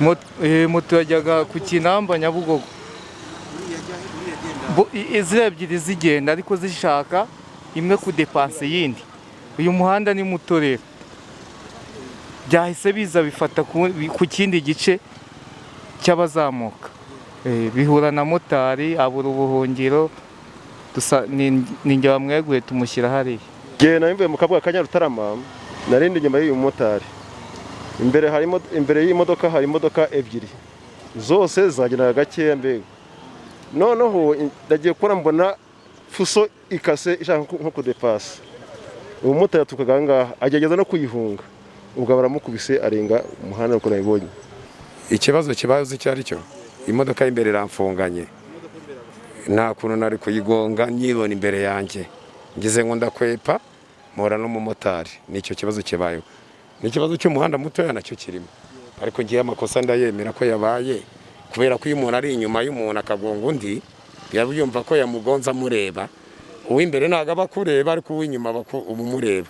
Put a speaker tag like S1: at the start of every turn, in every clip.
S1: Moto yajyaga ku Kinamba Nyabugogo. Izira ebyiri zigenda ariko zishaka imwe ku depanse yindi. Uyu muhanda ni muto rero. Byahise biza bifata ku kindi gice cy'abazamuka. Bihura na motari abura ubuhungiro ninjye bamweguye tumushyira hariya.
S2: Ngiye narimvuye mu kabuga Kanyarutarama narindi nyuma y'uyu motari. Imbere y'imodoka hari imodoka ebyiri. Zose zagendaga gakeya mbega. Noneho ndagiye kubona mbona fuso ikase ishaka nko kudepasa. Uwo motari atukaga ngaha agerageza no kuyihunga. Ubwo baramukubise arenga umuhanda uko nabibonye.
S3: Ikibazo kibazo icyo ari cyo. Imodoka y'imbere iramfunganye. Nta kuntu nari kuyigonga nyibona imbere yanjye. Ngize ngo ndakwepa mpora n'umumotari. Nicyo kibazo kibayeho. Ni ikibazo cy'umuhanda muto nacyo kirimo. Ariko ngiye amakosa ndayemera ko yabaye kubera ko iyo umuntu ari inyuma y'umuntu akagonga undi yumva ko yamugonza mureba. Uw'imbere ntago aba kureba ariko uw'inyuma umureba.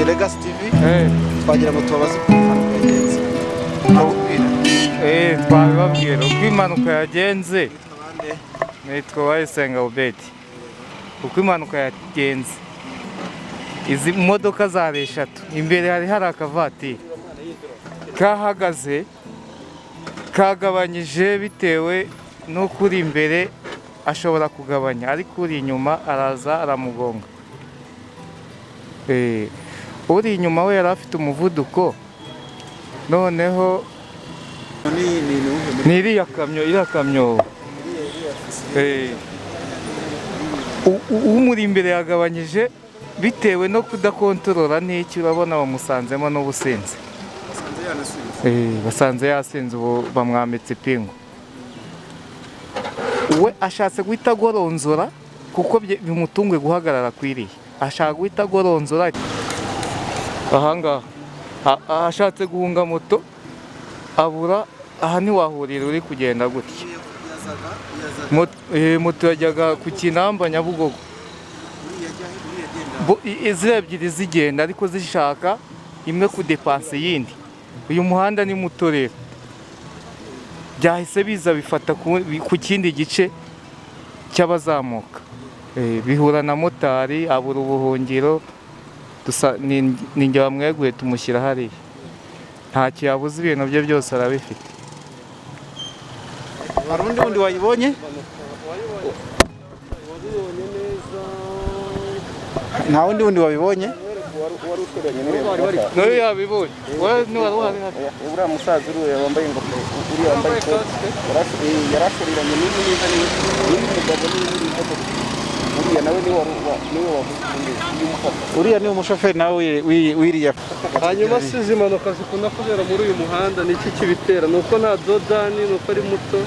S4: Legacy TV twagira ngo tubabaze uko impanuka yagenze.
S1: Twabibabwira uko impanuka yagenze. Nitwa Wayisenga Obedi. Uko impanuka yagenze, izi modoka zari eshatu, imbere hari akavatiri kahagaze kagabanyije bitewe no kuri imbere ashobora kugabanya ariko uri inyuma araza aramugonga. Uri inyuma we yari afite umuvuduko, noneho ni iriya kamyo umuri imbere yagabanyije bitewe no kudakontorora n'iki, urabona bamusanzemo n'ubusinzi. Basanze yasinze ubu bamwambitse ipingu. We ashatse guhita agoronzora kuko bimutunguye guhagarara kwiriye. Ashaka guhita agoronzora ahangaha ashatse guhunga moto abura aha ntiwahurira uri kugenda gutya. Moto yajyaga ku Kinamba Nyabugogo. Izira ebyiri zigenda ariko zishaka imwe ku depanse yindi. Uyu muhanda ni muto rero. Byahise biza bifata ku kindi gice cy'abazamuka. Bihura na motari abura ubuhungiro ninjye bamweguye tumushyira hariya. Ntacyo yabuze, ibintu bye byose arabifite.
S4: Hari undi wayibonye? Nta wundi wabibonye?
S1: Nawe yabibonye. Wowe niwari uhari hano.
S2: Uriya musaza uriya wambaye ingofero, uriya wambaye ikote yarashoreranye n'umugabo n'imodoka. Uriya nawe
S4: Uriya ni umushoferi nawe wiriya.
S5: Hanyuma sizi impanuka zikunda kubera muri uyu muhanda ni iki kibitera? Nuko nta dodani, nuko ari muto.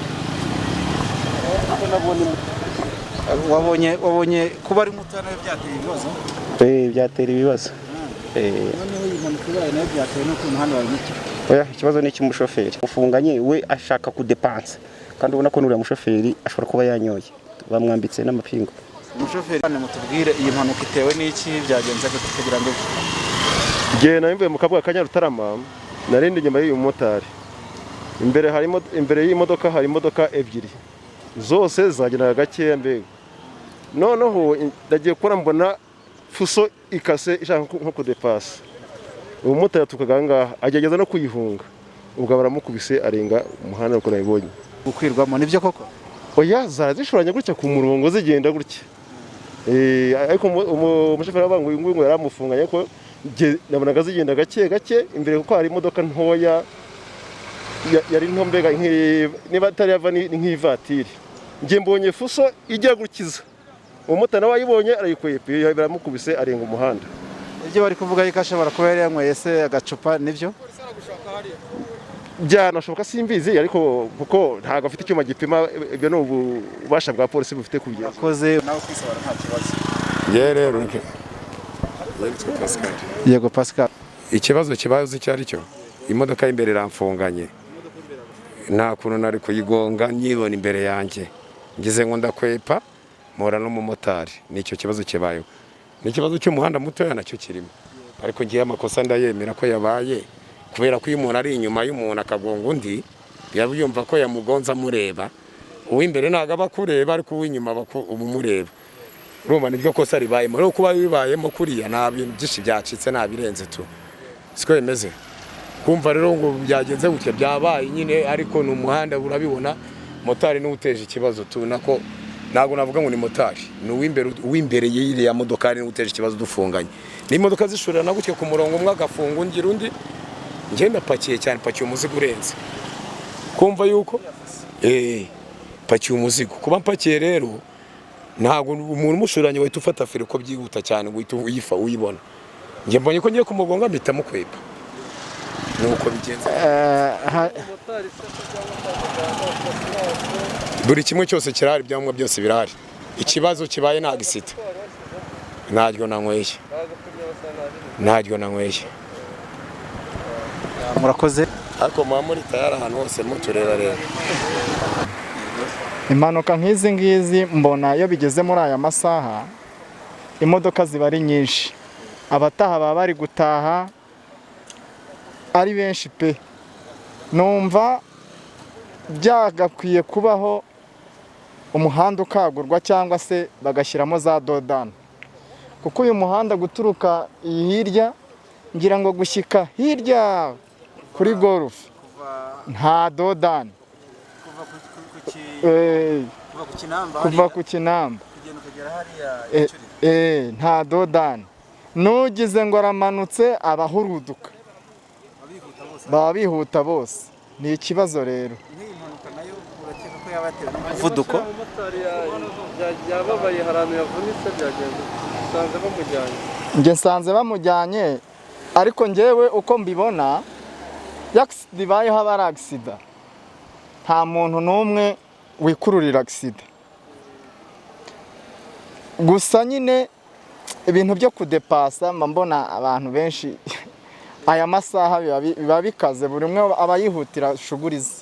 S4: Wabonye kuba ari muto nawe byateye ibibazo?
S2: Byatera ibibazo.
S4: Noneho iyi mpanuka ibaye nayo byateye no ku muhanda wawe muto.
S2: Ikibazo ni icy'umushoferi. Ufunganye we ashaka kudepansa. Kandi ubona ko n'uriya mushoferi ashobora kuba yanyoye. Bamwambitse n'amapingu.
S4: Umushoferi mutubwire iyi mpanuka itewe n'iki, byagenze gute kugira ngo
S2: ngiye narimvuye mu kabuga Kanyarutarama narindi nyuma y'uyu motari. Imbere y'imodoka hari imodoka ebyiri. Zose zagendaga gakeya mbega. Noneho ndagiye kubona mbona fuso ikase ishaka nko kudepasa. Uwo motari atukaga ngaha agerageza no kuyihunga. Ubwo baramukubise arenga umuhanda uko nabibonye.
S4: Gukwirwamo nibyo koko?
S2: Oya, zarazishoranye gutya ku murongo zigenda gutya. Ariko umushoferi wabangu uyu nguyu yaramufunganye ko nabonaga zigenda gake imbere kuko hari imodoka ntoya yari nto mbega niba atari yava nk'ivatiri. Ngiye mbonye fuso ijya gukiza. Umumotari nawe ayibonye arayikwepe baramukubise arenga umuhanda.
S4: Ibyo bari kuvuga yuko ashobora kuba yari yanyweye se agacupa nibyo?
S2: byanashoboka simbizi ariko kuko ntabwo afite icyuma gipima, ibyo ni ububasha bwa polisi bufite kubigeza.
S4: Akoze nawe kwisobanura nta kibazo.
S3: ye rero Pascal,
S4: Yego Pascal.
S3: ikibazo kibaye uzi icyo ari cyo, imodoka y'imbere iramfunganye, nta kuntu nari kuyigonga nyibona imbere yanjye, ngize ngo ndakwepa mpura n'umumotari, nicyo kibazo kibayeho. N'ikibazo cy'umuhanda mutoya nacyo kirimo, ariko ngiye amakosa ndayemera ko yabaye, kubera ko iyo umuntu ari inyuma y'umuntu akagonga undi yaba yumva ko yamugonza amureba, uw'imbere ntabwo aba akureba ariko uw'inyuma aba umureba. Urumva niryo kosa ribayemo, rero kuba bibayemo kuriya nta bintu byinshi byacitse, nta birenze tu siko bimeze. Kumva rero ngo byagenze gutya byabaye nyine, ariko ni umuhanda urabibona, motari niwe uteje ikibazo tu, nako ntabwo navuga ngo ni motari, ni uw'imbere y'iriya modoka niwe uteje ikibazo dufunganye. N'imodoka zishorerana gutya ku murongo umwe agafunga undi ngenda pakiye cyane, pakiye umuzigo urenze, kumva yuko pakiye umuzigo, kuba mpakiye rero ntabwo umuntu umushoranye wahita ufata feri ko byihuta cyane ngo uhita uyibona. Njye mbonye ko ngiye kumugonga mpita mukwepa, nuko bigenze. Buri kimwe cyose kirahari, ibyangombwa byose birahari, ikibazo kibaye nta gisita, ntaryo nanyweye.
S4: Murakoze.
S3: Ariko muba muri tayari ahantu hose mutureba rero.
S1: Impanuka nk'izi ngizi mbona iyo bigeze muri aya masaha imodoka ziba ari nyinshi, abataha baba bari gutaha ari benshi pe. Numva byagakwiye kubaho umuhanda ukagurwa cyangwa se bagashyiramo za dodani, kuko uyu muhanda guturuka hirya ngira ngo gushyika hirya kuri Golf nta dodani, kuva ku Kinamba nta dodani, nugize ngo aramanutse abahuruduka, baba bihuta bose. Ni ikibazo rero.
S4: Umuvuduko
S5: yababaye, hari ahantu yavunitse byagenze, usanze bamujyanye.
S1: Njye nsanze bamujyanye, ariko njyewe uko mbibona yagisida ibayeho aba ari agisida, nta muntu n'umwe wikururira agisida. Gusa nyine ibintu byo kudepasa mbona abantu benshi aya masaha biba bikaze, buri umwe aba yihutira shugurize.